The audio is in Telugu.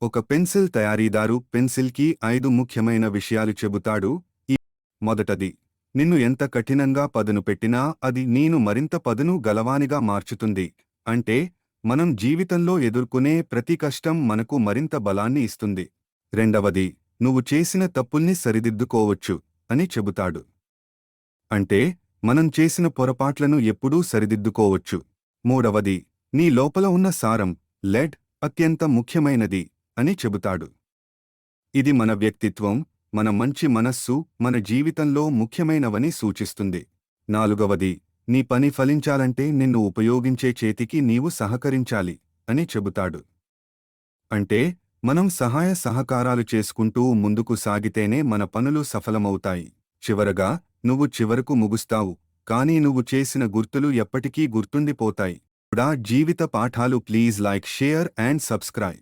ఒక పెన్సిల్ తయారీదారు పెన్సిల్కి 5 ముఖ్యమైన విషయాలు చెబుతాడు. ఈ మొదటది, నిన్ను ఎంత కఠినంగా పదును పెట్టినా అది నీను మరింత పదును గలవానిగా మార్చుతుంది. అంటే మనం జీవితంలో ఎదుర్కొనే ప్రతి కష్టం మనకు మరింత బలాన్ని ఇస్తుంది. రెండవది, నువ్వు చేసిన తప్పుల్ని సరిదిద్దుకోవచ్చు అని చెబుతాడు. అంటే మనం చేసిన పొరపాట్లను ఎప్పుడూ సరిదిద్దుకోవచ్చు. మూడవది, నీ లోపల ఉన్న సారం లెడ్ అత్యంత ముఖ్యమైనది అని చెబుతాడు. ఇది మన వ్యక్తిత్వం, మన మంచి మనస్సు, మన జీవితంలో ముఖ్యమైనవని సూచిస్తుంది. నాలుగవది, నీ పని ఫలించాలంటే నిన్ను ఉపయోగించే చేతికి నీవు సహకరించాలి అని చెబుతాడు. అంటే మనం సహాయ సహకారాలు చేసుకుంటూ ముందుకు సాగితేనే మన పనులు సఫలమవుతాయి. చివరగా, నువ్వు చివరకు ముగుస్తావు, కానీ నువ్వు చేసిన గుర్తులు ఎప్పటికీ గుర్తుండిపోతాయి. జీవిత పాఠాలు. Please like, share and subscribe.